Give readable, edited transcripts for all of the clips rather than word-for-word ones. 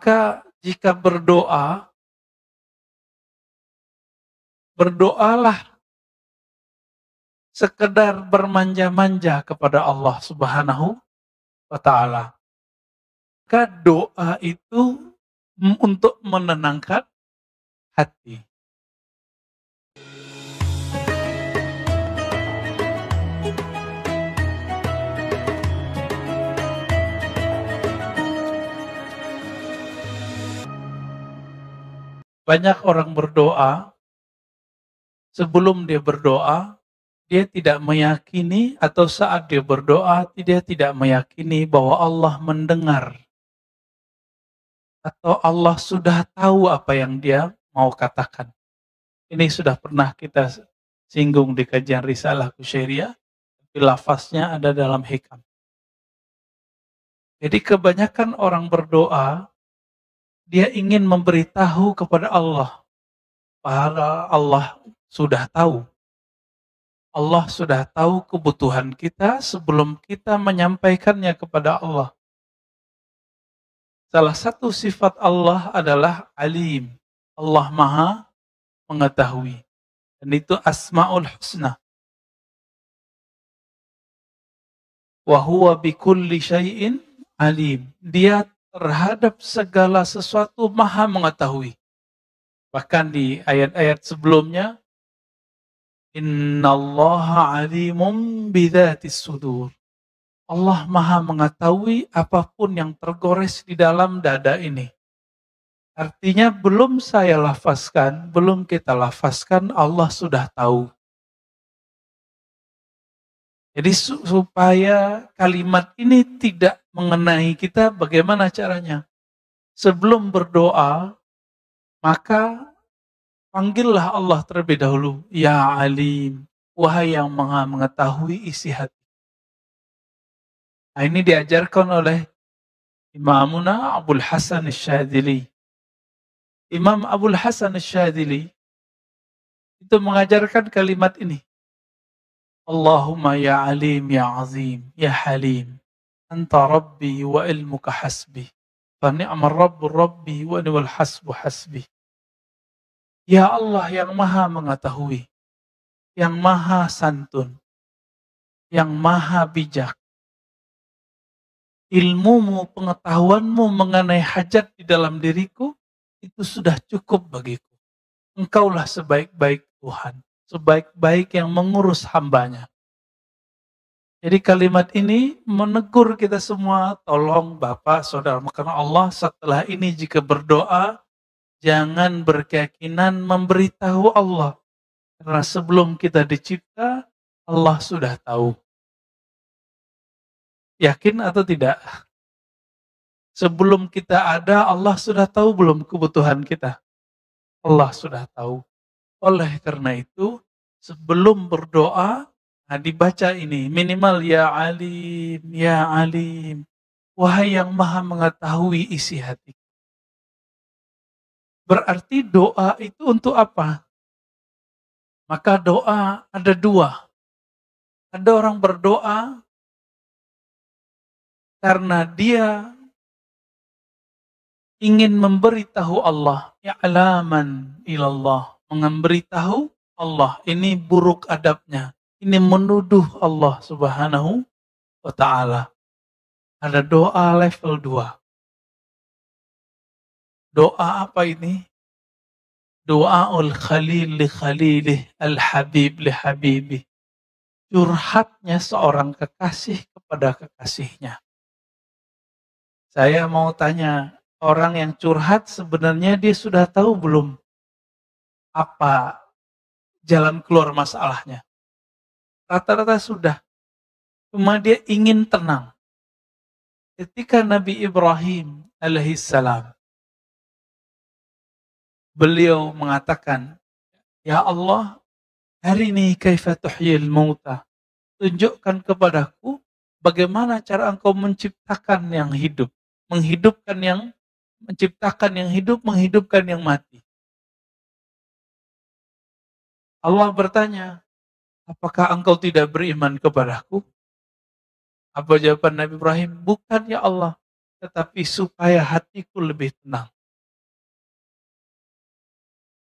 Maka jika berdoa, berdoalah sekedar bermanja-manja kepada Allah Subhanahu wa Ta'ala. Maka doa itu untuk menenangkan hati. Banyak orang berdoa, sebelum dia berdoa, dia tidak meyakini, atau saat dia berdoa, dia tidak meyakini bahwa Allah mendengar. Atau Allah sudah tahu apa yang dia mau katakan. Ini sudah pernah kita singgung di kajian Risalah Kusyairiyah, tapi lafaznya ada dalam hikam. Jadi kebanyakan orang berdoa, dia ingin memberitahu kepada Allah, bahwa Allah sudah tahu. Allah sudah tahu kebutuhan kita sebelum kita menyampaikannya kepada Allah. Salah satu sifat Allah adalah alim. Allah maha mengetahui. Dan itu asma'ul husna. Wa huwa bikulli syai'in alim. Dia terhadap segala sesuatu maha mengetahui. Bahkan di ayat-ayat sebelumnya, innallaha alimum bidzatis sudur. Allah maha mengetahui apapun yang tergores di dalam dada ini. Artinya belum saya lafazkan, belum kita lafazkan, Allah sudah tahu. Jadi supaya kalimat ini tidak mengenai kita, bagaimana caranya? Sebelum berdoa, maka panggillah Allah terlebih dahulu. Ya Alim, wahai yang maha mengetahui isi hati. Nah, ini diajarkan oleh Imamuna Abul Hasan Asy-Syadzili. Imam Abul Hasan Asy-Syadzili itu mengajarkan kalimat ini. Allahumma ya alim ya azim ya halim anta rabbi wa ilmuka hasbi fa ni'mar rabbu rabbi wa ni'mal hasbu hasbi. Ya Allah yang maha mengetahui, yang maha santun, yang maha bijak. Ilmumu, pengetahuanmu mengenai hajat di dalam diriku, itu sudah cukup bagiku. Engkaulah sebaik-baik Tuhan, sebaik-baik yang mengurus hambanya. Jadi kalimat ini menegur kita semua, tolong Bapak, Saudara, karena Allah setelah ini jika berdoa, jangan berkeyakinan memberitahu Allah. Karena sebelum kita dicipta, Allah sudah tahu. Yakin atau tidak? Sebelum kita ada, Allah sudah tahu belum kebutuhan kita? Allah sudah tahu. Oleh karena itu, sebelum berdoa, nah dibaca ini, minimal ya alim, wahai yang maha mengetahui isi hati. Berarti doa itu untuk apa? Maka doa ada dua. Ada orang berdoa karena dia ingin memberitahu Allah, ya'laman ilallah, memberitahu Allah, ini buruk adabnya, ini menuduh Allah Subhanahu wa Ta'ala. Ada doa level 2. Doa apa ini? Doaul khalil li khalilih, al-habib li habibih. Curhatnya seorang kekasih kepada kekasihnya. Saya mau tanya, orang yang curhat sebenarnya dia sudah tahu belum apa jalan keluar masalahnya? Rata-rata sudah. Cuma dia ingin tenang. Ketika Nabi Ibrahim alaihissalam, beliau mengatakan, ya Allah, arini kaifa tuhyil mauta. Tunjukkan kepadaku bagaimana cara engkau menciptakan yang hidup. Menciptakan yang hidup, menghidupkan yang mati. Allah bertanya, apakah engkau tidak beriman kepadaku? Apa jawaban Nabi Ibrahim? Bukan ya Allah. tetapi supaya hatiku lebih tenang.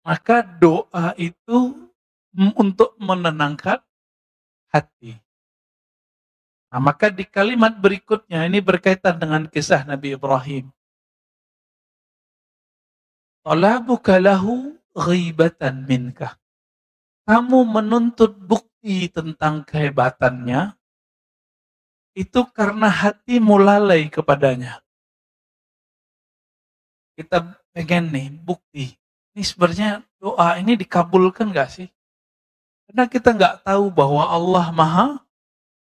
Maka doa itu untuk menenangkan hati. Nah, maka di kalimat berikutnya ini berkaitan dengan kisah Nabi Ibrahim. Talabuka lahu ghibatan minka. Kamu menuntut bukti tentang kehebatannya, itu karena hatimu lalai kepadanya. Kita pengen nih bukti. Ini sebenarnya doa ini dikabulkan gak sih? Karena kita nggak tahu bahwa Allah Maha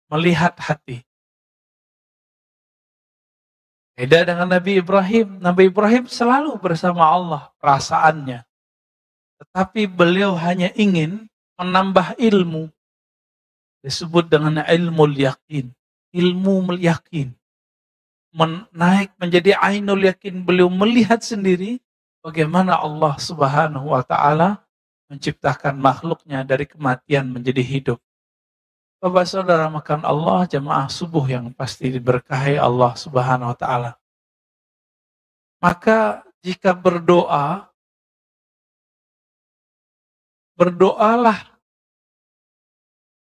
melihat hati. Beda dengan Nabi Ibrahim. Nabi Ibrahim selalu bersama Allah perasaannya. Tetapi beliau hanya ingin menambah ilmu. Disebut dengan ilmu yakin. Ilmu yakin. Naik menjadi ainul yakin. Beliau melihat sendiri bagaimana Allah Subhanahu wa ta'ala menciptakan makhluknya dari kematian menjadi hidup. Bapak saudara makan Allah, jemaah subuh yang pasti diberkahi Allah Subhanahu wa ta'ala. Maka jika berdoalah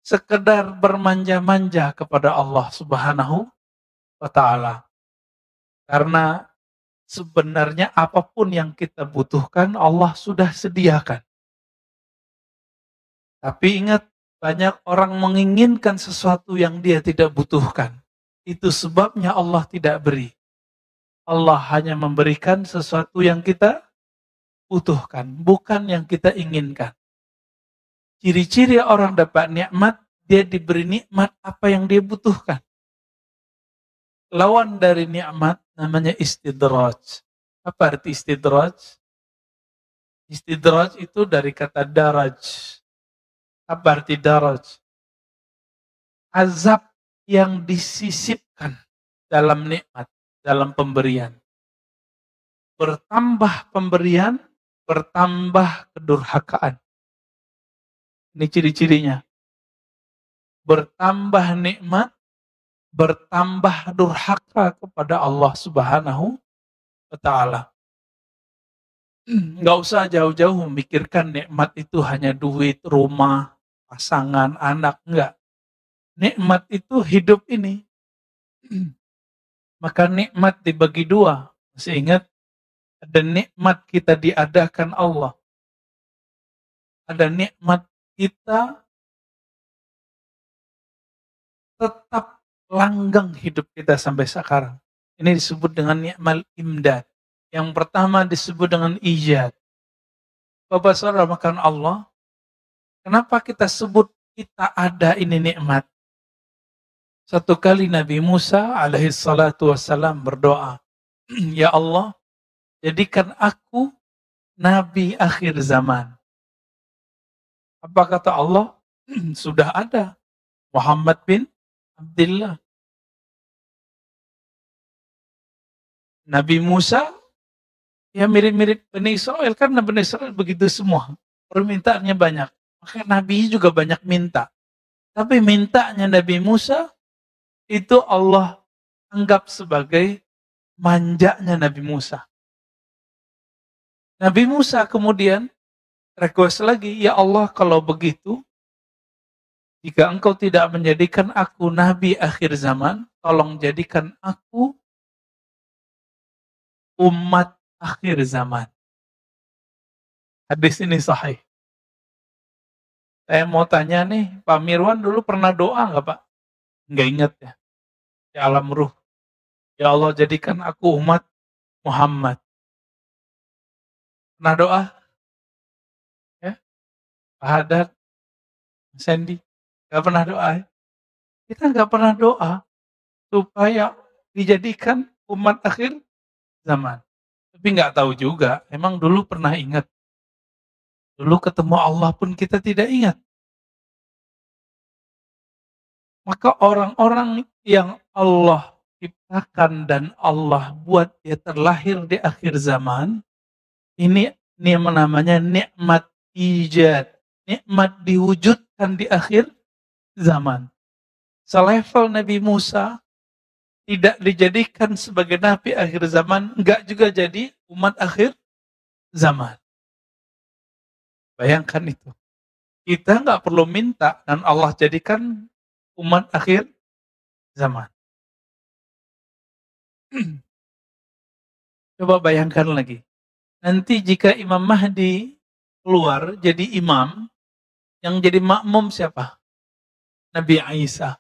sekedar bermanja-manja kepada Allah Subhanahu wa ta'ala. Karena sebenarnya apapun yang kita butuhkan Allah sudah sediakan. Tapi ingat, banyak orang menginginkan sesuatu yang dia tidak butuhkan. Itu sebabnya Allah tidak beri. Allah hanya memberikan sesuatu yang kita butuhkan, bukan yang kita inginkan. Ciri-ciri orang dapat nikmat, dia diberi nikmat apa yang dia butuhkan. Lawan dari nikmat namanya istidraj. Apa arti istidraj? Istidraj itu dari kata daraj. Apa arti daraj? Azab yang disisipkan dalam nikmat, dalam pemberian. Bertambah pemberian, bertambah kedurhakaan. Ini ciri-cirinya. Bertambah nikmat, bertambah durhaka kepada Allah Subhanahu wa ta'ala. Nggak usah jauh-jauh memikirkan nikmat itu hanya duit, rumah, pasangan, anak. Enggak. Nikmat itu hidup ini. Maka nikmat dibagi dua. Masih ingat? Ada nikmat kita diadakan Allah. Ada nikmat kita tetap langgeng hidup kita sampai sekarang. Ini disebut dengan nikmat imdad. Yang pertama disebut dengan ijad. Bapak saudara makan Allah, kenapa kita sebut kita ada ini nikmat? Satu kali Nabi Musa alaihi salatu wassalam berdoa, Ya Allah, jadikan aku Nabi akhir zaman. Apa kata Allah? Sudah ada Muhammad bin Abdullah. Nabi Musa ya mirip-mirip Bani Israel, karena Bani Israel begitu semua. Permintaannya banyak. Maka Nabi juga banyak minta. Tapi mintanya Nabi Musa itu Allah anggap sebagai manjanya Nabi Musa. Nabi Musa kemudian request lagi, Ya Allah kalau begitu, jika engkau tidak menjadikan aku Nabi akhir zaman, tolong jadikan aku umat akhir zaman. Hadis ini sahih. Saya mau tanya nih, Pak Mirwan dulu pernah doa nggak Pak? Nggak ingat ya. Di alam ruh. Ya Allah jadikan aku umat Muhammad. Pernah doa? Ya, Pak Haddad, Sandy, nggak pernah doa ya? Kita nggak pernah doa supaya dijadikan umat akhir zaman. Tapi nggak tahu juga, emang dulu pernah ingat. Dulu ketemu Allah pun kita tidak ingat. Maka orang-orang yang Allah ciptakan dan Allah buat dia terlahir di akhir zaman, ini yang namanya nikmat ijad. Nikmat diwujudkan di akhir zaman. Selevel Nabi Musa, tidak dijadikan sebagai nabi akhir zaman, enggak juga jadi umat akhir zaman. Bayangkan itu. Kita enggak perlu minta dan Allah jadikan umat akhir zaman. Coba bayangkan lagi. Nanti jika Imam Mahdi keluar jadi imam, yang jadi makmum siapa? Nabi Isa.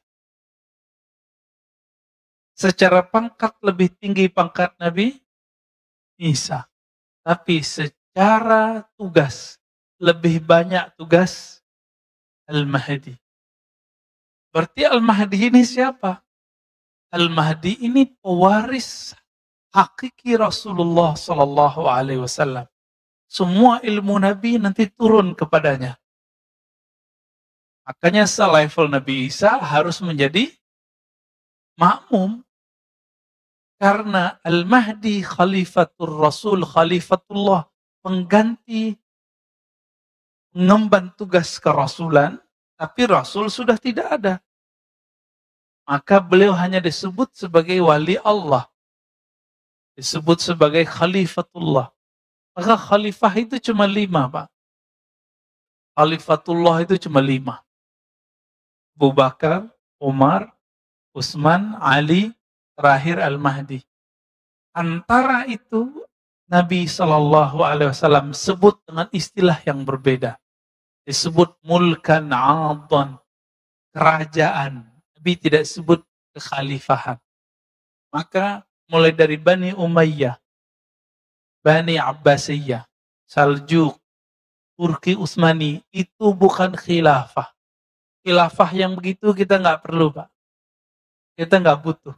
Secara pangkat lebih tinggi pangkat Nabi Isa. Tapi secara tugas, lebih banyak tugas Al-Mahdi. Berarti Al-Mahdi ini siapa? Al-Mahdi ini pewaris hakiki Rasulullah Sallallahu Alaihi Wasallam. Semua ilmu Nabi nanti turun kepadanya. Makanya selevel Nabi Isa harus menjadi makmum. Karena Al-Mahdi Khalifatul Rasul, Khalifatullah, pengganti mengemban tugas kerasulan, tapi Rasul sudah tidak ada. Maka beliau hanya disebut sebagai wali Allah. Disebut sebagai Khalifatullah. Maka khalifah itu cuma 5, Pak. Khalifatullah itu cuma 5. Abu Bakar, Umar, Utsman, Ali, terakhir Al-Mahdi. Antara itu Nabi Shallallahu Alaihi Wasallam sebut dengan istilah yang berbeda. Disebut mulkan adhan, kerajaan. Nabi tidak sebut kekhalifahan. Maka mulai dari Bani Umayyah, Bani Abbasiyah, Saljuk, Turki Utsmani, itu bukan khilafah. Khilafah yang begitu kita nggak perlu, Pak. Kita nggak butuh.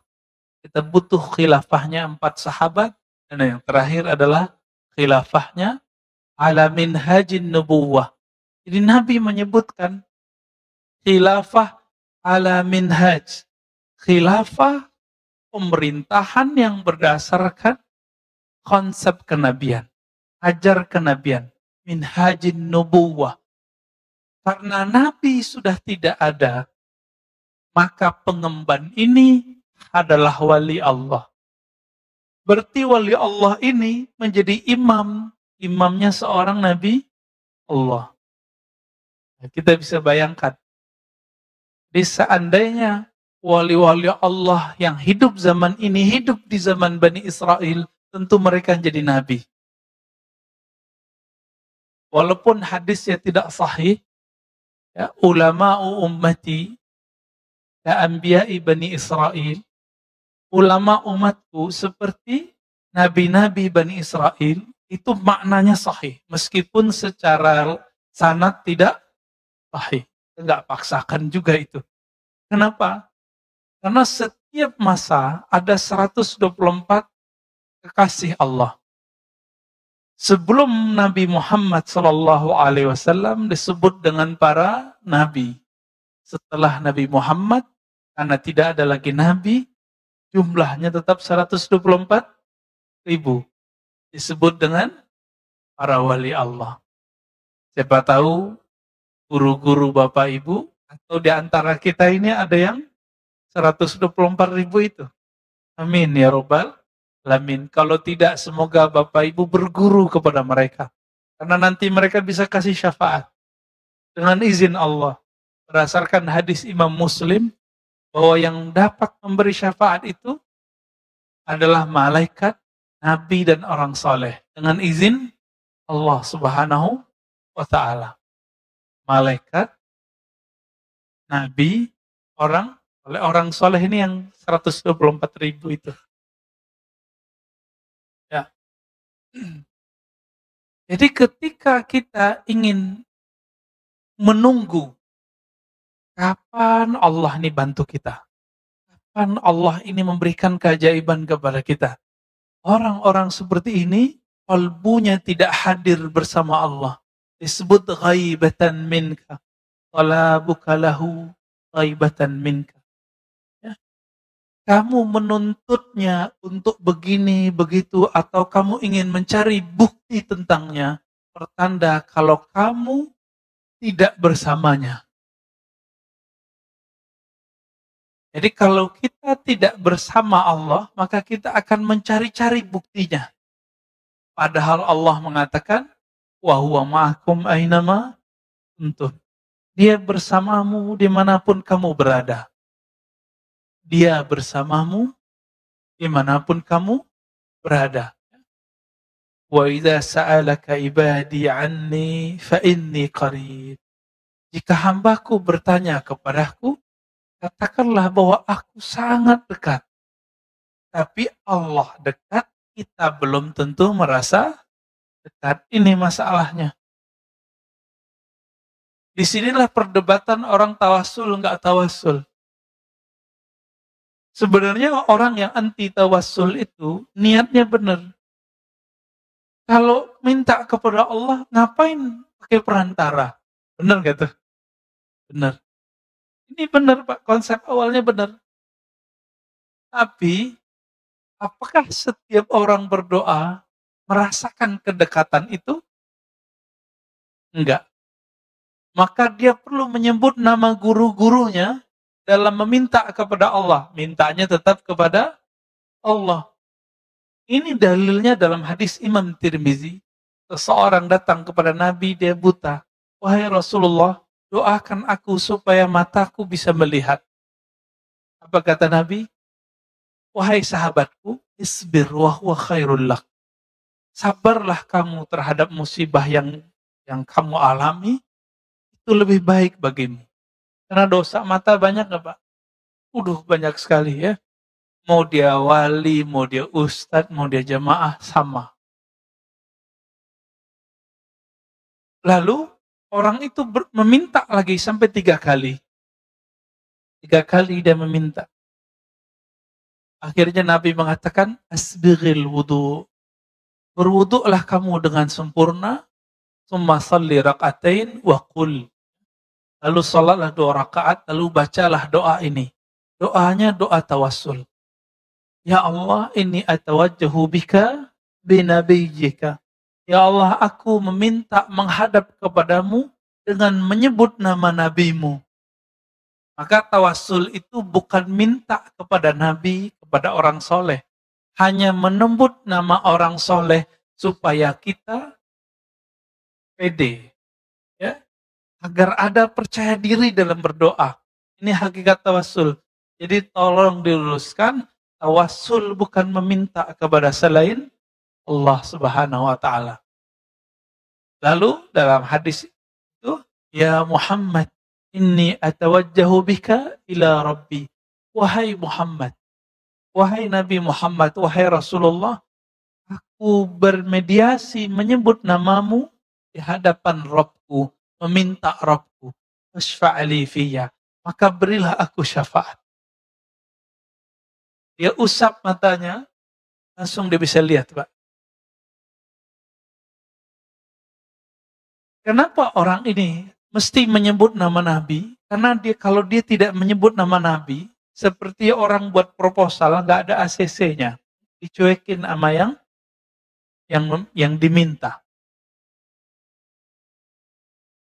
Kita butuh khilafahnya 4 sahabat, dan yang terakhir adalah khilafahnya ala minhajin nubuwah. Jadi Nabi menyebutkan khilafah ala minhaj. Khilafah pemerintahan yang berdasarkan konsep kenabian. Ajar kenabian. Minhajin nubuwah. Karena Nabi sudah tidak ada, maka pengemban ini adalah wali Allah. Berarti wali Allah ini menjadi imam. Imamnya seorang Nabi Allah. Nah, kita bisa bayangkan. Di seandainya wali-wali Allah yang hidup zaman ini, hidup di zaman Bani Israel, tentu mereka jadi Nabi. Walaupun hadisnya tidak sahih, ya, ulama'u ummati ya anbiya'i Bani Israel, ulama umatku seperti nabi-nabi Bani Israel, itu maknanya sahih. Meskipun secara sanad tidak sahih. Enggak paksakan juga itu. Kenapa? Karena setiap masa ada 124 kekasih Allah. Sebelum Nabi Muhammad SAW disebut dengan para nabi. Setelah Nabi Muhammad, karena tidak ada lagi nabi, jumlahnya tetap 124.000. Disebut dengan para wali Allah. Siapa tahu guru-guru Bapak Ibu atau di antara kita ini ada yang 124.000 itu. Amin ya Rabbal alamin. Kalau tidak, semoga Bapak Ibu berguru kepada mereka. Karena nanti mereka bisa kasih syafaat dengan izin Allah. Berdasarkan hadis Imam Muslim, bahwa yang dapat memberi syafaat itu adalah malaikat, nabi, dan orang soleh. Dengan izin Allah Subhanahu wa Ta'ala. Malaikat, nabi, orang soleh ini yang 124.000 itu. Ya. Jadi ketika kita ingin menunggu kapan Allah ini bantu kita, kapan Allah ini memberikan keajaiban kepada kita, orang-orang seperti ini kalbunya tidak hadir bersama Allah. Disebut ghaibatan minka. Talabuka lahu ghaibatan minka. Ya. Kamu menuntutnya untuk begini, begitu, atau kamu ingin mencari bukti tentangnya, pertanda kalau kamu tidak bersamanya. Jadi kalau kita tidak bersama Allah, maka kita akan mencari-cari buktinya. Padahal Allah mengatakan, wa huwa ma'akum ainama kuntum. Dia bersamamu dimanapun kamu berada. Dia bersamamu dimanapun kamu berada. Wa idza sa'alaka ibadi anni fa inni qarib. Jika hambaku bertanya kepadaku, katakanlah bahwa aku sangat dekat. Tapi Allah dekat, kita belum tentu merasa dekat. Ini masalahnya. Disinilah perdebatan orang tawassul nggak tawassul. Sebenarnya orang yang anti tawassul itu niatnya benar. Kalau minta kepada Allah, ngapain pakai perantara? Benar gak tuh? Benar. Ini benar Pak, konsep awalnya benar. Tapi, apakah setiap orang berdoa merasakan kedekatan itu? Enggak. Maka dia perlu menyebut nama guru-gurunya dalam meminta kepada Allah. Mintanya tetap kepada Allah. Ini dalilnya dalam hadis Imam Tirmizi. Seseorang datang kepada Nabi, dia buta. Wahai Rasulullah, doakan aku supaya mataku bisa melihat. Apa kata Nabi? Wahai sahabatku, isbir wa huwa khairul lak. Sabarlah kamu terhadap musibah yang kamu alami, itu lebih baik bagimu. Karena dosa mata banyak nggak Pak? Banyak sekali ya. Mau dia wali, mau dia ustadz, mau dia jamaah, sama. Lalu orang itu meminta lagi sampai 3 kali. 3 kali dia meminta. Akhirnya Nabi mengatakan, asbighil wudu. Berwuduklah kamu dengan sempurna, summa salli raka'atain wa qul. Lalu salatlah 2 rakaat, lalu bacalah doa ini. Doanya doa tawassul. Ya Allah, inni atawajjahu bika binabiyyika. Ya Allah, aku meminta menghadap kepadamu dengan menyebut nama nabimu. Maka tawassul itu bukan minta kepada nabi, kepada orang soleh. Hanya menyebut nama orang soleh supaya kita pede. Ya, agar ada percaya diri dalam berdoa. Ini hakikat tawassul. Jadi tolong diluruskan, tawassul bukan meminta kepada selain Allah Subhanahu wa taala. Lalu dalam hadis itu, ya Muhammad, inni atawajjahu bika ila Rabbi. Wahai Muhammad, wahai Nabi Muhammad, wahai Rasulullah, aku bermediasi menyebut namamu di hadapan Rabbku, meminta Rabbku, wasfa'ali fiyya, maka berilah aku syafaat. Dia usap matanya, langsung dia bisa lihat, Pak. Kenapa orang ini mesti menyebut nama Nabi? Karena kalau dia tidak menyebut nama Nabi, seperti orang buat proposal, nggak ada ACC-nya. Dicuekin sama yang diminta.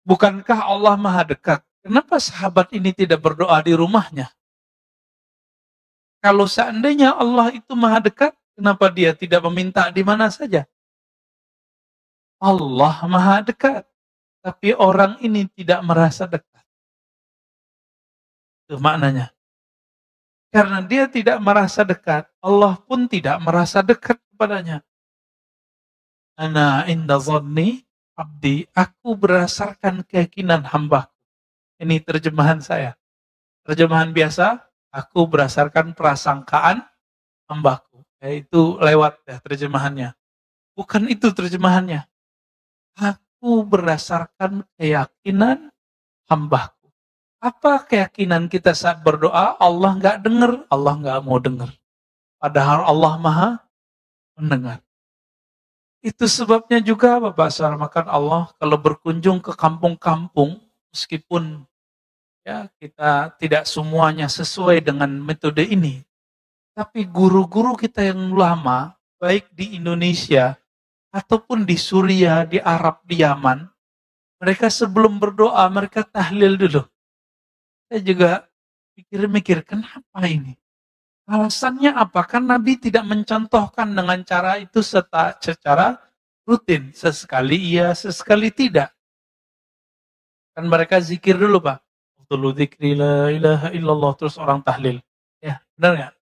Bukankah Allah maha dekat? Kenapa sahabat ini tidak berdoa di rumahnya? Kalau seandainya Allah itu maha dekat, kenapa dia tidak meminta di mana saja? Allah maha dekat. Tapi orang ini tidak merasa dekat. Itu maknanya. Karena dia tidak merasa dekat, Allah pun tidak merasa dekat kepadanya. Ana inda dhanni abdi, aku berdasarkan keyakinan hamba. Ini terjemahan saya. Terjemahan biasa, aku berdasarkan prasangkaan hambaku. Itu lewat ya terjemahannya. Bukan itu terjemahannya. Aku berdasarkan keyakinan hambaku. Apa keyakinan kita saat berdoa? Allah nggak dengar, Allah nggak mau dengar. Padahal Allah maha mendengar. Itu sebabnya juga Bapak Sarmakan Allah kalau berkunjung ke kampung-kampung, meskipun ya kita tidak semuanya sesuai dengan metode ini, tapi guru-guru kita yang lama, baik di Indonesia ataupun di Suriah, di Arab, di Yaman, mereka sebelum berdoa, mereka tahlil dulu. Saya juga pikir-mikir, kenapa ini? Alasannya apa? Kan Nabi tidak mencontohkan dengan cara itu secara rutin. Sesekali iya, sesekali tidak. Kan mereka zikir dulu, Pak. Dulu zikri la ilaha illallah, terus orang tahlil. Ya, benar nggak?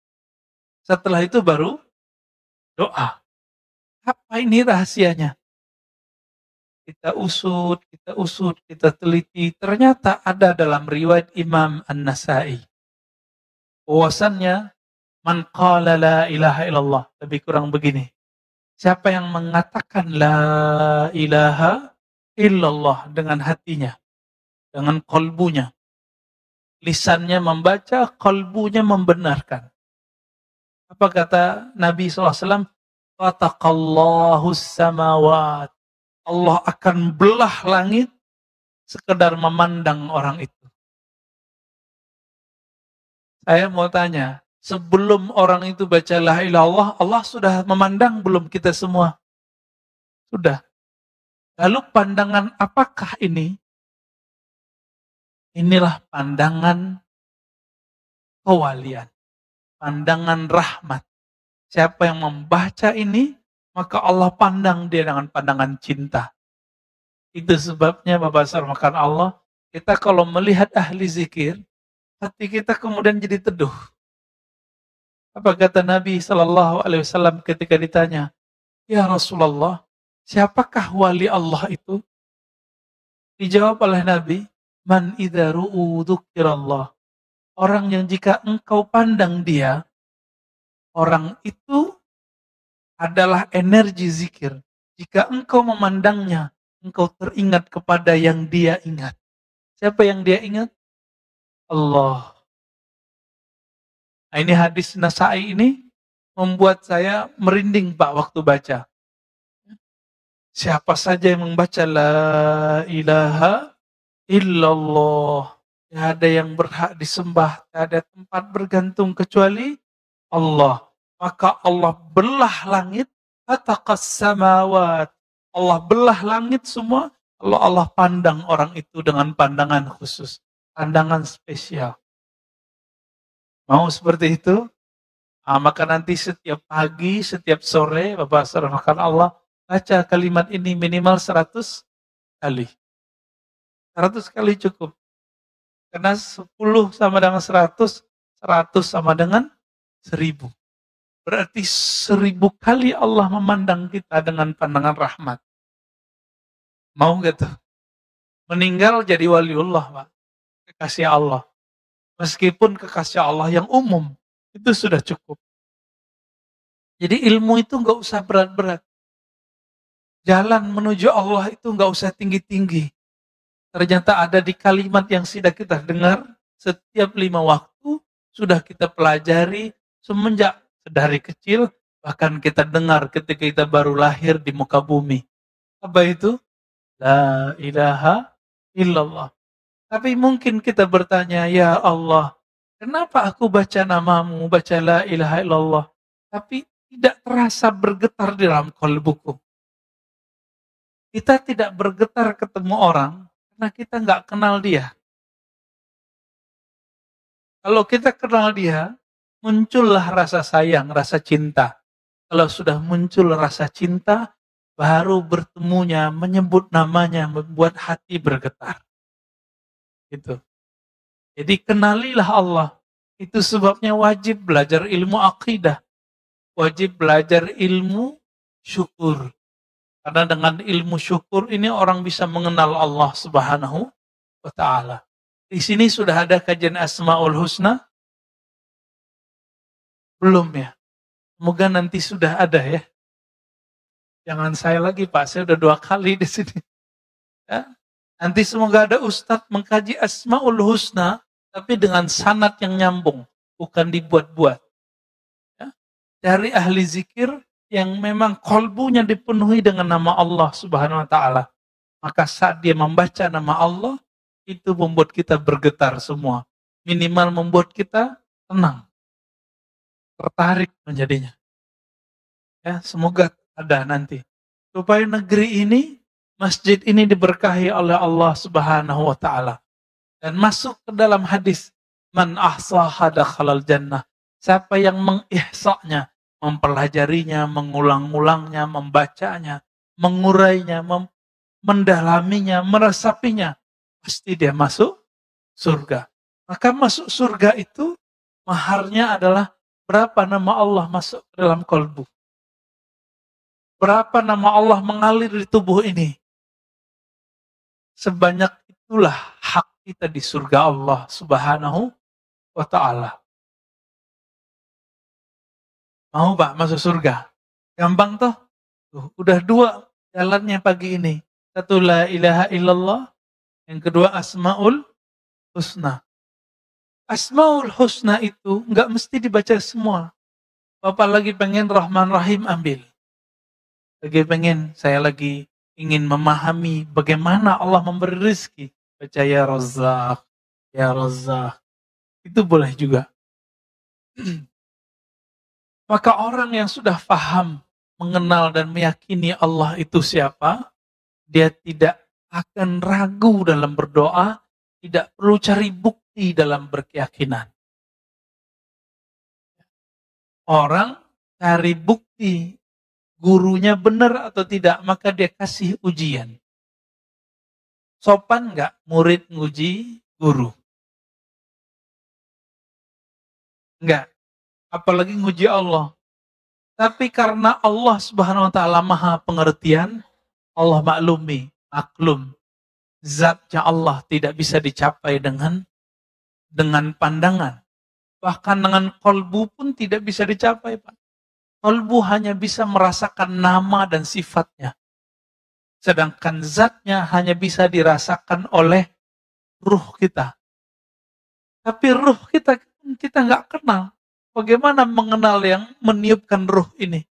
Setelah itu baru doa. Apa ini rahasianya? Kita usut, kita teliti. Ternyata ada dalam riwayat Imam An-Nasai. Bahwasannya, man qala la ilaha illallah. Lebih kurang begini. Siapa yang mengatakan la ilaha illallah dengan hatinya, dengan kolbunya. Lisannya membaca, kolbunya membenarkan. Apa kata Nabi SAW? Fataqallahu samawat. Allah akan belah langit sekedar memandang orang itu. Saya mau tanya, sebelum orang itu baca la ilaha illallah, Allah sudah memandang belum kita semua? Sudah. Lalu pandangan apakah ini? Inilah pandangan kewalian, pandangan rahmat. Siapa yang membaca ini, maka Allah pandang dia dengan pandangan cinta. Itu sebabnya Bapak Sarmakan Allah, kita kalau melihat ahli zikir, hati kita kemudian jadi teduh. Apa kata Nabi SAW ketika ditanya, ya Rasulullah, siapakah wali Allah itu? Dijawab oleh Nabi, man idza ru'u dzukirallah. Orang yang jika engkau pandang dia, orang itu adalah energi zikir. Jika engkau memandangnya, engkau teringat kepada yang dia ingat. Siapa yang dia ingat? Allah. Nah, ini hadis Nasai ini membuat saya merinding Pak waktu baca. Siapa saja yang membaca la ilaha illallah. Tidak ada yang berhak disembah, tidak ada tempat bergantung kecuali Allah. Maka Allah belah langit, fataqas samawat. Allah belah langit semua, kalau Allah pandang orang itu dengan pandangan khusus, pandangan spesial. Mau seperti itu? Nah, maka nanti setiap pagi, setiap sore, Bapak Sarmakan Allah, baca kalimat ini minimal 100 kali. 100 kali cukup. Karena 10 sama dengan 100, 100 sama dengan 1000. Berarti 1000 kali Allah memandang kita dengan pandangan rahmat. Mau gak tuh? Meninggal jadi waliullah, Pak. Kekasih Allah. Meskipun kekasih Allah yang umum, itu sudah cukup. Jadi ilmu itu gak usah berat-berat. Jalan menuju Allah itu gak usah tinggi-tinggi. Ternyata ada di kalimat yang sudah kita dengar setiap 5 waktu, sudah kita pelajari semenjak dari kecil, bahkan kita dengar ketika kita baru lahir di muka bumi. Apa itu? La ilaha illallah. Tapi mungkin kita bertanya, ya Allah, kenapa aku baca namamu, baca la ilaha illallah, tapi tidak terasa bergetar di dalam qalbuku. Kita tidak bergetar ketemu orang, karena kita nggak kenal dia. Kalau kita kenal dia, muncullah rasa sayang, rasa cinta. Kalau sudah muncul rasa cinta, baru bertemunya, menyebut namanya, membuat hati bergetar. Gitu. Jadi kenalilah Allah. Itu sebabnya wajib belajar ilmu akidah. Wajib belajar ilmu syukur. Karena dengan ilmu syukur ini orang bisa mengenal Allah Subhanahu wa ta'ala. Di sini sudah ada kajian Asmaul Husna? Belum ya? Semoga nanti sudah ada ya. Jangan saya lagi Pak, saya udah 2 kali di sini. Ya. Nanti semoga ada ustadz mengkaji Asmaul Husna, tapi dengan sanad yang nyambung, bukan dibuat-buat. Ya. Dari ahli zikir yang memang kolbunya dipenuhi dengan nama Allah Subhanahu wa ta'ala. Maka saat dia membaca nama Allah, itu membuat kita bergetar semua. Minimal membuat kita tenang. Tertarik menjadinya. Ya, semoga ada nanti. Supaya negeri ini, masjid ini diberkahi oleh Allah Subhanahu wa ta'ala. Dan masuk ke dalam hadis, Man ahsaha dakhalal jannah. Siapa yang mengihsanya, mempelajarinya, mengulang-ulangnya, membacanya, mengurainya, mendalaminya, meresapinya, pasti dia masuk surga. Maka masuk surga itu maharnya adalah berapa nama Allah masuk ke dalam kolbu. Berapa nama Allah mengalir di tubuh ini. Sebanyak itulah hak kita di surga Allah Subhanahu wa ta'ala. Mau Pak masuk surga? Gampang toh? Udah dua jalannya pagi ini. Satu la ilaha illallah, yang kedua asmaul husna. Asmaul husna itu nggak mesti dibaca semua. Bapak lagi pengen Rahman Rahim, ambil. Saya lagi ingin memahami bagaimana Allah memberi rezeki. Baca ya Razzaq, ya Razzaq. Itu boleh juga. Maka orang yang sudah paham, mengenal dan meyakini Allah itu siapa, dia tidak akan ragu dalam berdoa, tidak perlu cari bukti dalam berkeyakinan. Orang cari bukti gurunya benar atau tidak, maka dia kasih ujian. Sopan nggak murid nguji guru? Enggak. Apalagi nguji Allah. Tapi karena Allah Subhanahu wa ta'ala maha pengertian, Allah maklum. Zatnya Allah tidak bisa dicapai dengan pandangan. Bahkan dengan kolbu pun tidak bisa dicapai, Pak. Kolbu hanya bisa merasakan nama dan sifatnya. Sedangkan zatnya hanya bisa dirasakan oleh ruh kita. Tapi ruh kita nggak kenal. Bagaimana mengenal yang meniupkan ruh ini?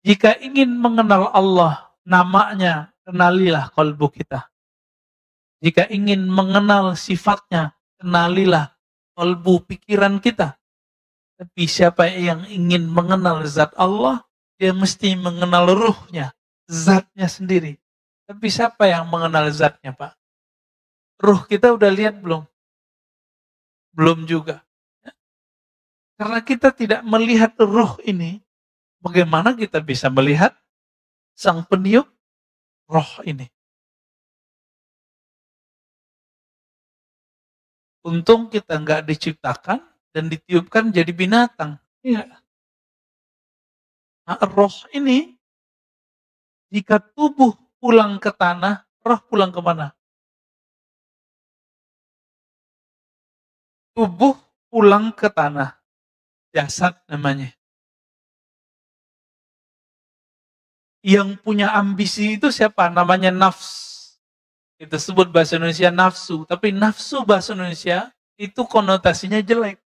Jika ingin mengenal Allah, namanya, kenalilah kolbu kita. Jika ingin mengenal sifatnya, kenalilah kolbu pikiran kita. Tapi siapa yang ingin mengenal zat Allah, dia mesti mengenal ruhnya, zatnya sendiri. Tapi siapa yang mengenal zatnya, Pak? Ruh kita udah lihat belum? Belum juga. Karena kita tidak melihat ruh ini, bagaimana kita bisa melihat sang peniup roh ini? Untung kita nggak diciptakan dan ditiupkan jadi binatang. Iya. Nah, roh ini, jika tubuh pulang ke tanah, roh pulang kemana? Tubuh pulang ke tanah. Jasad namanya. Yang punya ambisi itu siapa? Namanya nafs. Kita sebut bahasa Indonesia nafsu. Tapi nafsu bahasa Indonesia itu konotasinya jelek.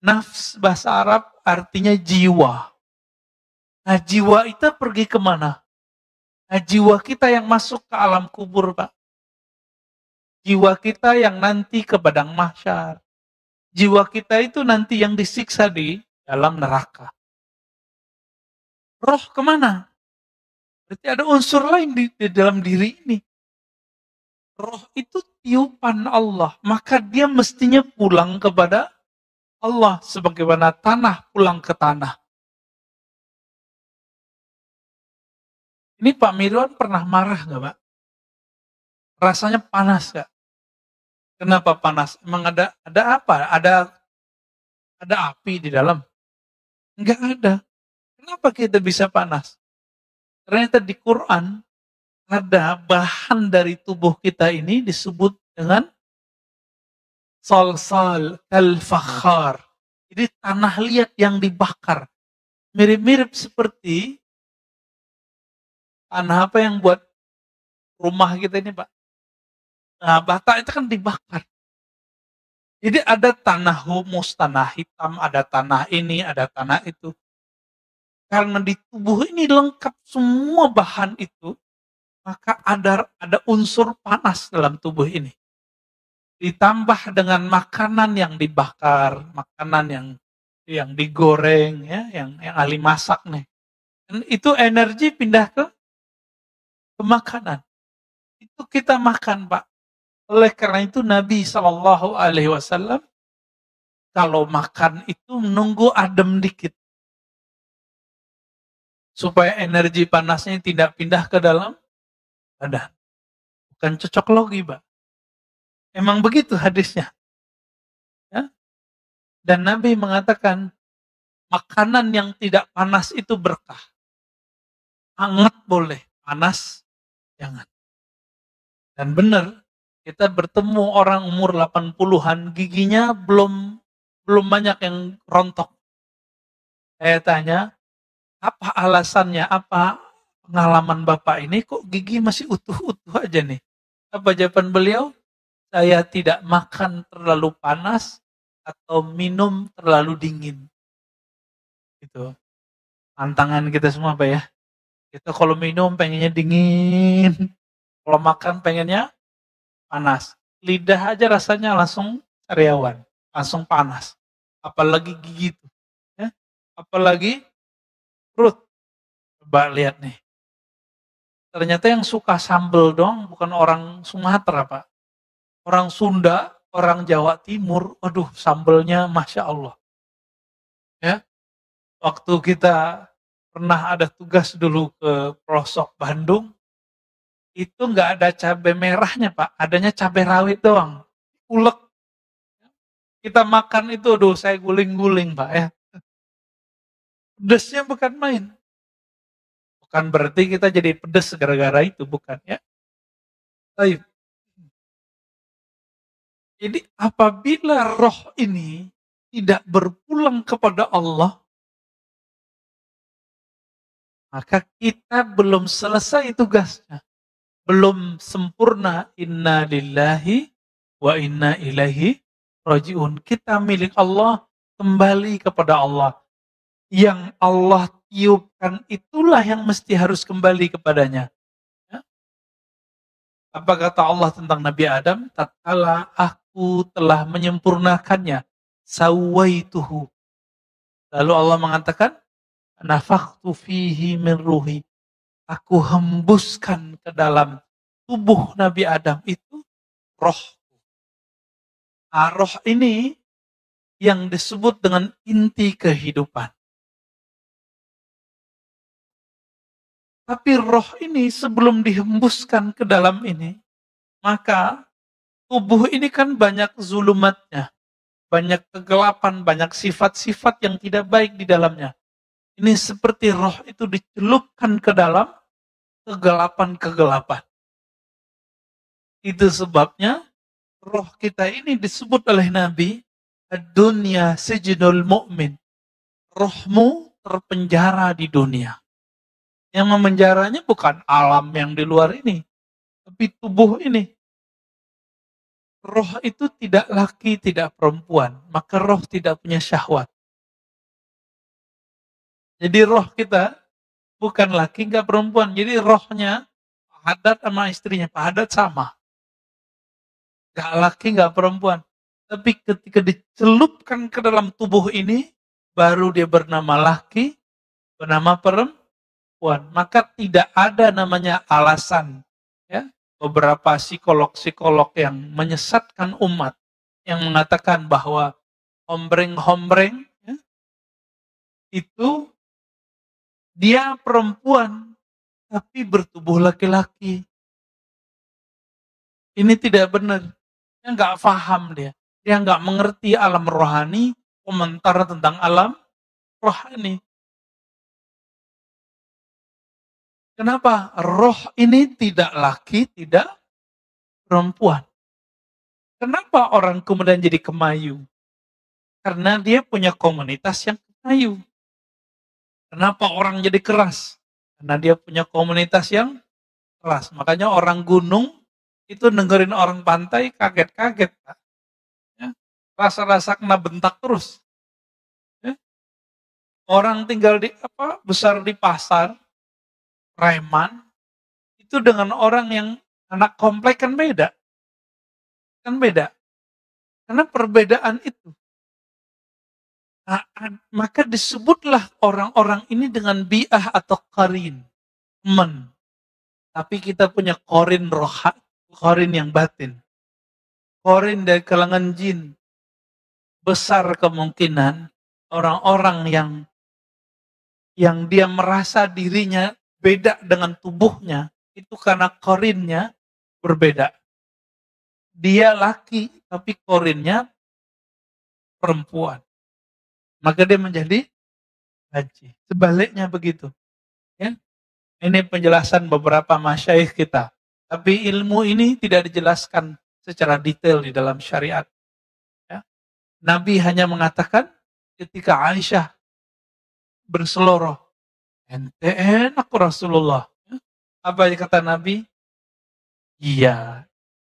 Nafs bahasa Arab artinya jiwa. Nah, jiwa itu pergi kemana? Nah, jiwa kita yang masuk ke alam kubur, Pak. Jiwa kita yang nanti ke padang mahsyar. Jiwa kita itu nanti yang disiksa di dalam neraka. Roh kemana? Berarti ada unsur lain di dalam diri ini. Roh itu tiupan Allah. Maka dia mestinya pulang kepada Allah. Sebagaimana tanah pulang ke tanah. Ini Pak Mirwan pernah marah nggak, Pak? Rasanya panas nggak? Kenapa panas? Emang ada apa? Ada api di dalam? Enggak ada. Kenapa kita bisa panas? Ternyata di Quran ada bahan dari tubuh kita ini disebut dengan salsal kal-fakhar. Jadi tanah liat yang dibakar. Mirip-mirip seperti tanah apa yang buat rumah kita ini, Pak? Nah, bata itu kan dibakar. Jadi ada tanah humus, tanah hitam, ada tanah ini, ada tanah itu. Karena di tubuh ini lengkap semua bahan itu, maka ada unsur panas dalam tubuh ini. Ditambah dengan makanan yang dibakar, makanan yang digoreng, ya, yang ahli masak nih. Dan itu energi pindah ke makanan. Itu kita makan, Pak. Oleh karena itu Nabi Shallallahu Alaihi Wasallam kalau makan itu nunggu adem dikit supaya energi panasnya tidak pindah ke dalam badan. Bukan cocok logi, Pak. Emang begitu hadisnya. Ya? Dan Nabi mengatakan makanan yang tidak panas itu berkah. Hangat boleh, panas jangan. Dan benar, kita bertemu orang umur 80-an, giginya belum banyak yang rontok. Saya tanya, apa alasannya, apa pengalaman Bapak ini kok gigi masih utuh-utuh aja nih? Apa jawaban beliau? Saya tidak makan terlalu panas atau minum terlalu dingin. Gitu. Tantangan kita semua Pak ya. Kita kalau minum pengennya dingin, kalau makan pengennya panas. Lidah aja rasanya langsung sariawan, langsung panas. Apalagi gigi itu. Ya. Apalagi perut. Coba lihat nih. Ternyata yang suka sambel dong bukan orang Sumatera Pak. Orang Sunda, orang Jawa Timur, waduh sambelnya Masya Allah. Ya, waktu kita pernah ada tugas dulu ke pelosok Bandung, itu nggak ada cabai merahnya Pak, adanya cabai rawit doang. Ulek. Kita makan itu, aduh saya guling-guling Pak ya. Pedesnya bukan main. Bukan berarti kita jadi pedes gara-gara itu, bukan ya. Baik. Jadi apabila roh ini tidak berpulang kepada Allah, maka kita belum selesai tugasnya. Belum sempurna. Inna lillahi wa inna ilaihi rajiun. Kita milik Allah, kembali kepada Allah. Yang Allah tiupkan itulah yang mesti harus kembali kepadanya. Ya. Apa kata Allah tentang Nabi Adam? Tatkala aku telah menyempurnakannya, sawaituhu. Lalu Allah mengatakan, nafakhtu fihi min ruhi. Aku hembuskan ke dalam tubuh Nabi Adam itu roh. Nah, roh ini yang disebut dengan inti kehidupan. Tapi roh ini sebelum dihembuskan ke dalam ini, maka tubuh ini kan banyak zulumatnya. Banyak kegelapan, banyak sifat-sifat yang tidak baik di dalamnya. Ini seperti roh itu dicelupkan ke dalam kegelapan-kegelapan. Itu sebabnya roh kita ini disebut oleh Nabi, dunia sijnul mu'min. Rohmu terpenjara di dunia. Yang memenjaranya bukan alam yang di luar ini, tapi tubuh ini. Roh itu tidak laki, tidak perempuan, maka roh tidak punya syahwat. Jadi roh kita bukan laki, nggak perempuan. Jadi rohnya padat sama istrinya, padat sama. Nggak laki, nggak perempuan. Tapi ketika dicelupkan ke dalam tubuh ini, baru dia bernama laki, bernama perempuan. Maka tidak ada namanya alasan. Ya, beberapa psikolog-psikolog yang menyesatkan umat, yang mengatakan bahwa hombreng-hombreng ya, itu dia perempuan, tapi bertubuh laki-laki. Ini tidak benar. Dia nggak paham dia. Dia nggak mengerti alam rohani, komentar tentang alam rohani. Kenapa? Roh ini tidak laki, tidak perempuan. Kenapa orang kemudian jadi kemayu? Karena dia punya komunitas yang kemayu. Kenapa orang jadi keras? Karena dia punya komunitas yang keras. Makanya orang gunung itu dengerin orang pantai kaget-kaget. Ya. Rasa-rasa kena bentak terus. Ya. Orang tinggal besar di pasar, preman, itu dengan orang yang anak komplek kan beda. Kan beda. Karena perbedaan itu. Nah, maka disebutlah orang-orang ini dengan bi'ah atau qarin. Teman. Tapi kita punya qarin roha, qarin yang batin. Korin dari kalangan jin. Besar kemungkinan orang-orang yang dia merasa dirinya beda dengan tubuhnya, itu karena korinnya berbeda. Dia laki, tapi korinnya perempuan. Maka dia menjadi haji. Sebaliknya begitu. Ya. Ini penjelasan beberapa masyaikh kita. Tapi ilmu ini tidak dijelaskan secara detail di dalam syariat. Ya. Nabi hanya mengatakan ketika Aisyah berseloroh, ente enak Rasulullah. Ya. Apa yang kata Nabi? Iya,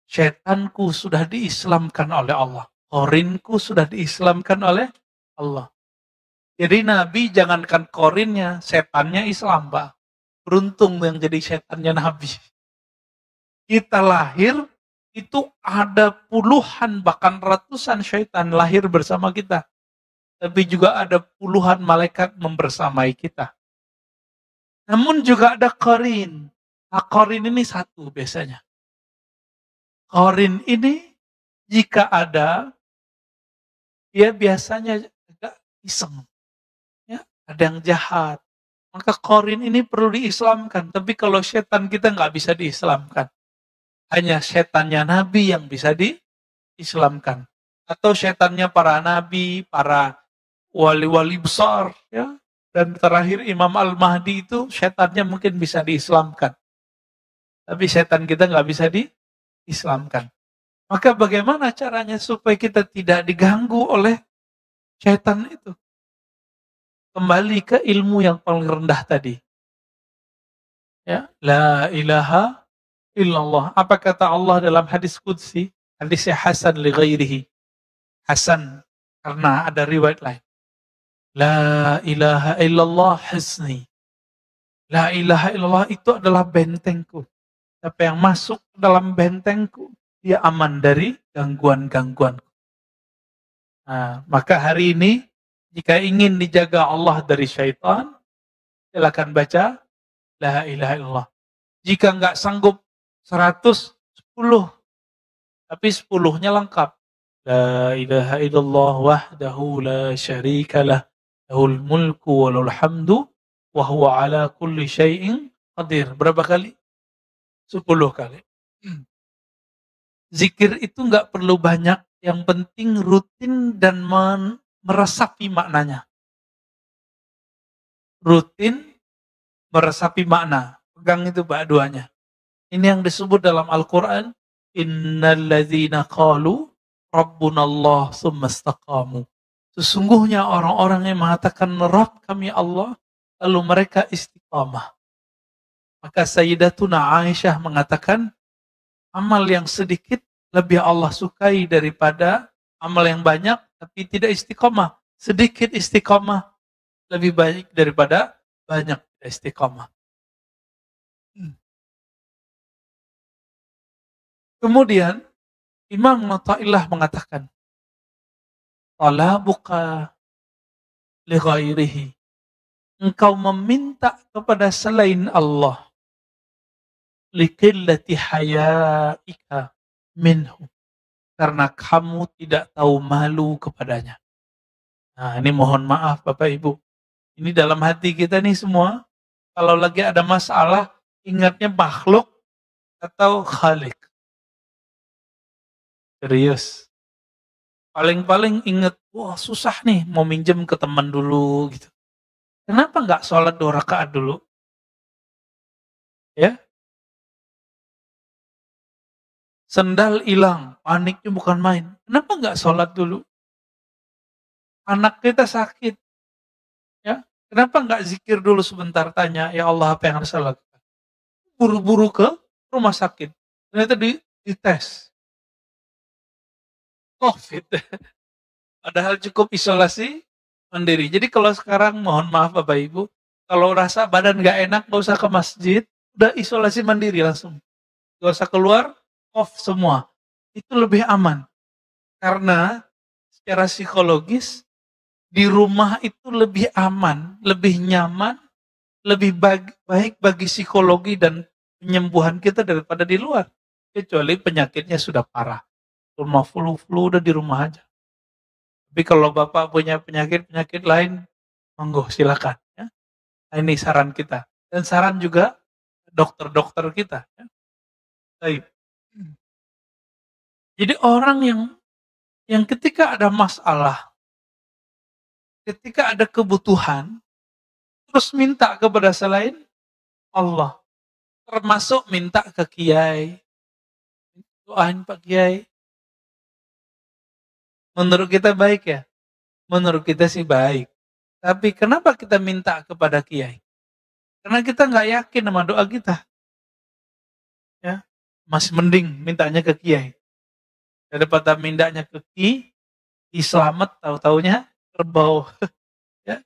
setanku sudah diislamkan oleh Allah. Korinku sudah diislamkan oleh Allah. Jadi Nabi jangankan korinnya, setannya Islam, Pak. Beruntung yang jadi setannya Nabi. Kita lahir, itu ada puluhan bahkan ratusan syaitan lahir bersama kita. Tapi juga ada puluhan malaikat membersamai kita. Namun juga ada korin. Nah, korin ini satu biasanya. Korin ini jika ada, dia biasanya agak iseng. Ya, ada yang jahat. Maka korin ini perlu diislamkan. Tapi kalau setan kita nggak bisa diislamkan. Hanya setannya Nabi yang bisa diislamkan. Atau setannya para nabi, para wali-wali besar. Ya. Dan terakhir Imam Al-Mahdi itu setannya mungkin bisa diislamkan. Tapi setan kita nggak bisa diislamkan. Maka bagaimana caranya supaya kita tidak diganggu oleh setan itu? Kembali ke ilmu yang paling rendah tadi. Ya, la ilaha illallah. Apa kata Allah dalam hadis qudsi? Hadisnya hasan li ghairihi. Hasan karena ada riwayat lain. La ilaha illallah hisni. La ilaha illallah itu adalah bentengku. Siapa yang masuk dalam bentengku, dia aman dari gangguan-gangguan. Nah, maka hari ini jika ingin dijaga Allah dari syaitan, silakan baca la ilaha illallah. Jika nggak sanggup 100, 10. Tapi 10-nya lengkap. La ilaha illallah wahdahu la syarikalah. Lahul mulku walul hamdu. Wa huwa ala kulli syai'in qadir. Berapa kali? 10 kali. Zikir itu nggak perlu banyak. Yang penting rutin dan meresapi maknanya. Rutin meresapi makna. Pegang itu Pak duanya. Ini yang disebut dalam Al-Quran. Innalladzina qalu Rabbunallah summa istaqamu. Sesungguhnya orang-orang yang mengatakan Rabb kami Allah, lalu mereka istiqamah. Maka Sayyidatuna Aisyah mengatakan, amal yang sedikit lebih Allah sukai daripada amal yang banyak, tapi tidak istiqamah. Sedikit istiqamah lebih baik daripada banyak istiqamah. Kemudian Imam Athaillah mengatakan, talabuka li ghairihi. Engkau meminta kepada selain Allah. Liqillati hayaika minhu. Karena kamu tidak tahu malu kepadanya. Nah, ini mohon maaf Bapak Ibu. Ini dalam hati kita nih semua. Kalau lagi ada masalah, ingatnya makhluk atau khalik. Serius. Paling-paling ingat, wah susah nih mau minjem ke teman dulu gitu. Kenapa nggak sholat 2 rakaat dulu? Ya. Sendal hilang, paniknya bukan main. Kenapa nggak sholat dulu? Anak kita sakit. Ya. Kenapa nggak zikir dulu sebentar, tanya, ya Allah apa yang harus saya lakukan? Buru-buru ke rumah sakit. Ternyata dites. COVID. Padahal cukup isolasi mandiri. Jadi kalau sekarang mohon maaf Bapak Ibu, kalau rasa badan nggak enak nggak usah ke masjid, udah isolasi mandiri langsung. Nggak usah keluar, off semua. Itu lebih aman. Karena secara psikologis di rumah itu lebih aman, lebih nyaman, lebih baik bagi psikologi dan penyembuhan kita daripada di luar. Kecuali penyakitnya sudah parah. Rumah flu udah di rumah aja. Tapi kalau Bapak punya penyakit-penyakit lain, monggo silakan ya. Nah, ini saran kita. Dan saran juga dokter-dokter kita ya. Baik. Jadi orang yang ketika ada masalah, ketika ada kebutuhan, terus minta kepada selain Allah. Termasuk minta ke kiai, doain Pak Kiai. Menurut kita baik ya? Menurut kita sih baik. Tapi kenapa kita minta kepada kiai? Karena kita nggak yakin sama doa kita. Ya, masih mending mintanya ke kiai. Daripada mintanya ke selamat tahu-taunya kerbau. Ya,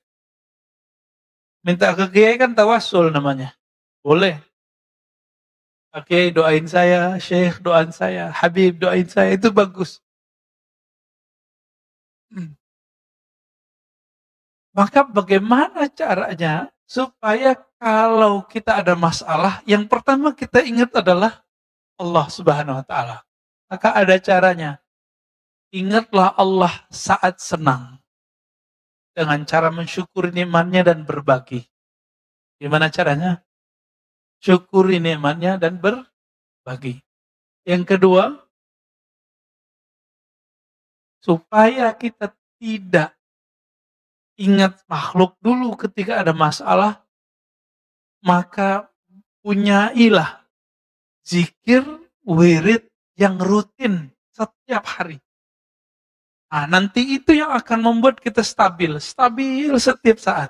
minta ke kiai kan tawasul namanya. Boleh. Oke, doain saya, Syekh doain saya, Habib doain saya, itu bagus. Maka bagaimana caranya supaya kalau kita ada masalah, yang pertama kita ingat adalah Allah Subhanahu wa taala. Maka ada caranya. Ingatlah Allah saat senang dengan cara mensyukuri nikmatnya dan berbagi. Gimana caranya? Syukuri nikmatnya dan berbagi. Yang kedua, supaya kita tidak ingat makhluk dulu ketika ada masalah, maka punyailah zikir, wirid yang rutin setiap hari. Nah, nanti itu yang akan membuat kita stabil setiap saat.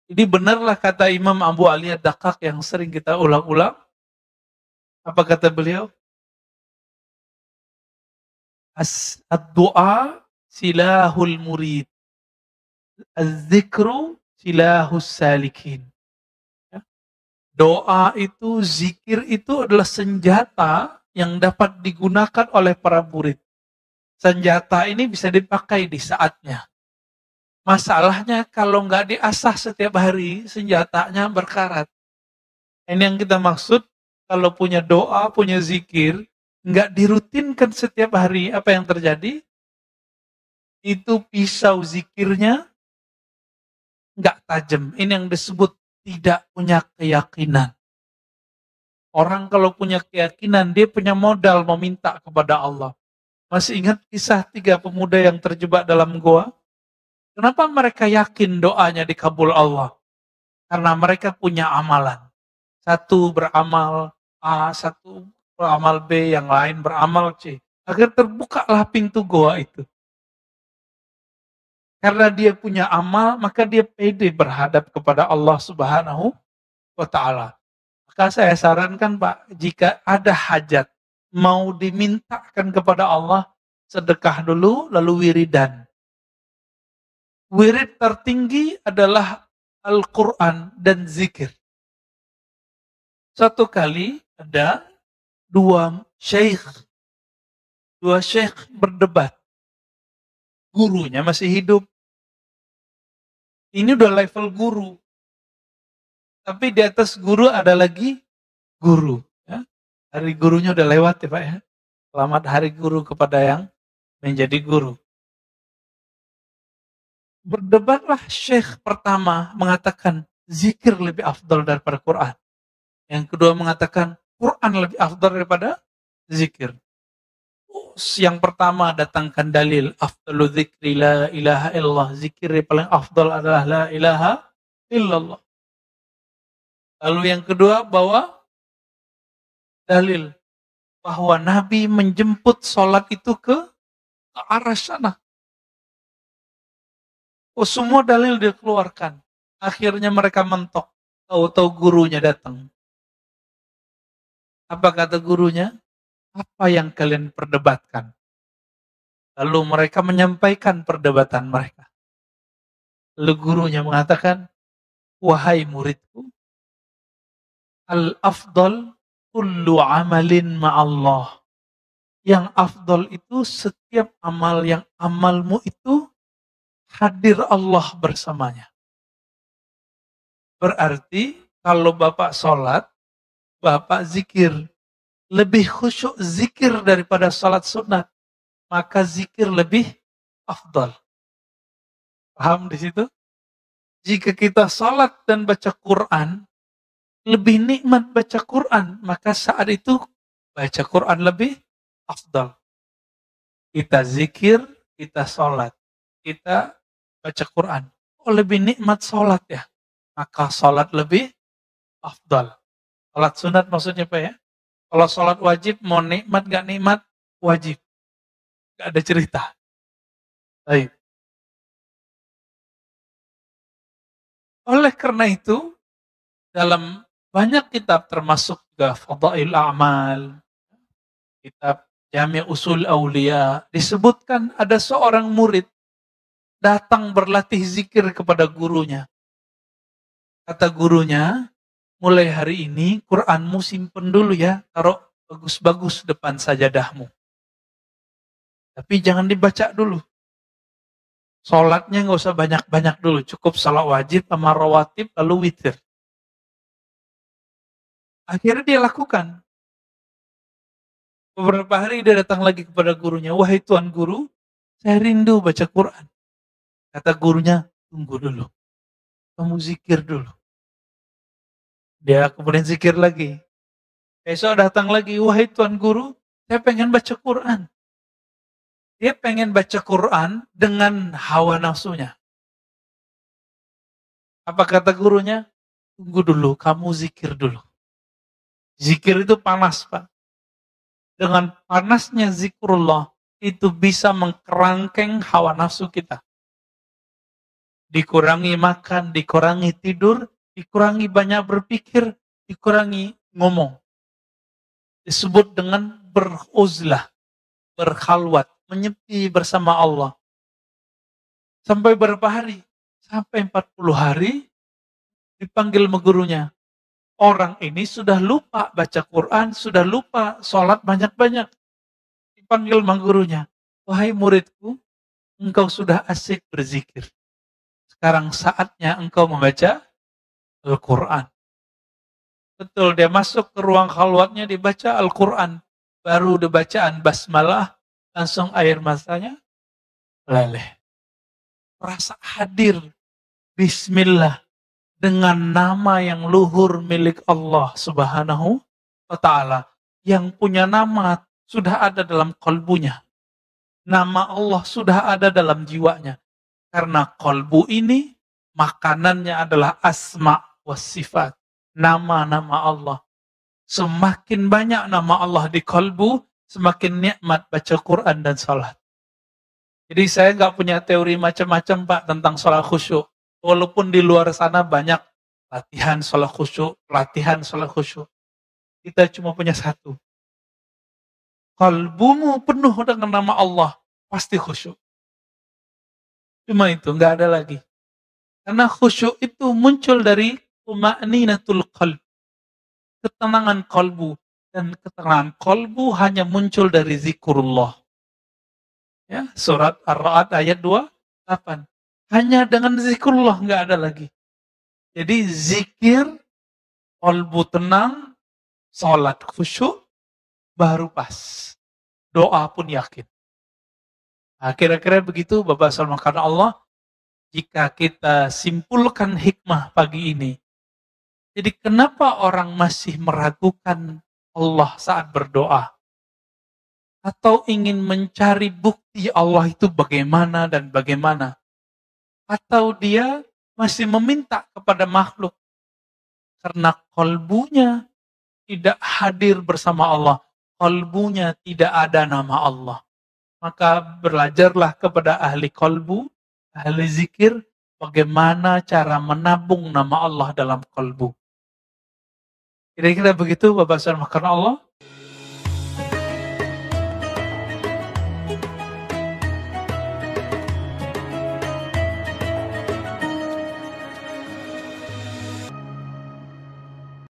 Jadi benarlah kata Imam Abu Ali Ad-Daqqaq yang sering kita ulang-ulang. Apa kata beliau? Ad-du'a silahul murid. Az-zikru silahus salikin. Doa itu, zikir itu adalah senjata yang dapat digunakan oleh para murid. Senjata ini bisa dipakai di saatnya. Masalahnya kalau nggak diasah setiap hari, senjatanya berkarat. Ini yang kita maksud, kalau punya doa, punya zikir, nggak dirutinkan setiap hari, apa yang terjadi? Itu pisau zikirnya nggak tajam. Ini yang disebut tidak punya keyakinan. Orang kalau punya keyakinan, dia punya modal meminta kepada Allah. Masih ingat kisah 3 pemuda yang terjebak dalam goa? Kenapa mereka yakin doanya dikabul Allah? Karena mereka punya amalan. Satu beramal A, satu beramal B, yang lain beramal C. Agar terbukalah pintu goa itu. Karena dia punya amal, maka dia pede berhadap kepada Allah Subhanahu wa Ta'ala. Maka saya sarankan Pak, jika ada hajat, mau dimintakan kepada Allah, sedekah dulu, lalu wiridan. Wirid tertinggi adalah Al-Quran dan zikir. Satu kali ada dua syekh berdebat. Gurunya masih hidup. Ini udah level guru. Tapi di atas guru ada lagi guru. Ya. Hari gurunya udah lewat ya Pak ya. Selamat hari guru kepada yang menjadi guru. Berdebatlah syekh pertama mengatakan zikir lebih afdal daripada Quran. Yang kedua mengatakan Quran lebih afdal daripada zikir. Yang pertama datangkan dalil afdalu dzikri la ilaha illallah, zikir yang paling afdal adalah la ilaha illallah. Lalu yang kedua bawa dalil bahwa Nabi menjemput sholat itu ke arah sana. Semua dalil dikeluarkan. Akhirnya mereka mentok. Tahu-tahu gurunya datang. Apa kata gurunya? Apa yang kalian perdebatkan? Lalu mereka menyampaikan perdebatan mereka. Lalu gurunya mengatakan, wahai muridku, al-afdal kullu amalin ma'allah. Yang afdal itu setiap amal yang amalmu itu hadir Allah bersamanya. Berarti kalau Bapak sholat, Bapak zikir. lebih khusyuk zikir daripada salat sunat, maka zikir lebih afdal. Paham di situ? Jika kita salat dan baca Quran, lebih nikmat baca Quran, maka saat itu baca Quran lebih afdal. Kita zikir, kita salat, kita baca Quran. Oh, lebih nikmat salat ya, maka salat lebih afdal. Salat sunat maksudnya apa ya? Kalau salat wajib, mau nikmat gak nikmat, wajib. Gak ada cerita. Baik. Oleh karena itu, dalam banyak kitab termasuk juga Fadail A'mal, kitab Jami' Usul Aulia, disebutkan ada seorang murid datang berlatih zikir kepada gurunya. Kata gurunya, mulai hari ini Quranmu simpen dulu ya, taruh bagus-bagus depan sajadahmu. Tapi jangan dibaca dulu. Sholatnya nggak usah banyak-banyak dulu, cukup salat wajib sama rawatib lalu witir. Akhirnya dia lakukan. Beberapa hari dia datang lagi kepada gurunya, wahai tuan guru, saya rindu baca Quran. Kata gurunya, tunggu dulu, kamu zikir dulu. Dia kemudian zikir lagi. Besok datang lagi, wahai tuan guru, saya pengen baca Quran. Dia pengen baca Quran dengan hawa nafsunya. Apa kata gurunya? Tunggu dulu, kamu zikir dulu. Zikir itu panas, Pak. Dengan panasnya zikrullah, itu bisa mengkerangkeng hawa nafsu kita. Dikurangi makan, dikurangi tidur, dikurangi banyak berpikir, dikurangi ngomong. Disebut dengan beruzlah, berkhalwat, menyepi bersama Allah. Sampai berapa hari? Sampai 40 hari dipanggil sama gurunya. Orang ini sudah lupa baca Quran, sudah lupa sholat banyak-banyak. Dipanggil sama gurunya. Wahai muridku, engkau sudah asik berzikir. Sekarang saatnya engkau membaca Al-Quran. Betul, dia masuk ke ruang khalwatnya, dibaca Al-Quran. Baru dibacaan basmalah, langsung air matanya leleh. Rasa hadir, bismillah, dengan nama yang luhur milik Allah Subhanahu wa ta'ala. Yang punya nama sudah ada dalam kalbunya. Nama Allah sudah ada dalam jiwanya. Karena kalbu ini, makanannya adalah asma wa sifat. Nama-nama Allah. Semakin banyak nama Allah di kalbu, semakin nikmat baca Quran dan salat. Jadi saya nggak punya teori macam-macam Pak tentang salat khusyuk. Walaupun di luar sana banyak latihan salat khusyuk, latihan salat khusyuk. Kita cuma punya satu. Kalbumu penuh dengan nama Allah, pasti khusyuk. Cuma itu, nggak ada lagi. Karena khusyuk itu muncul dari tuma'ninatul qalb. Ketenangan kalbu. Dan ketenangan kalbu hanya muncul dari zikrullah. Ya, surat Ar-Ra'd ayat 28. Hanya dengan zikrullah, nggak ada lagi. Jadi zikir, kalbu tenang, salat khusyuk, baru pas. Doa pun yakin. Nah, kira-kira begitu Bapak Salman, karena Allah, jika kita simpulkan hikmah pagi ini, jadi kenapa orang masih meragukan Allah saat berdoa? Atau ingin mencari bukti Allah itu bagaimana dan bagaimana? Atau dia masih meminta kepada makhluk? Karena kalbunya tidak hadir bersama Allah. Kalbunya tidak ada nama Allah. Maka belajarlah kepada ahli kalbu, ahli zikir, bagaimana cara menabung nama Allah dalam kalbu. Kira-kira begitu Bapak Saudara karena Allah.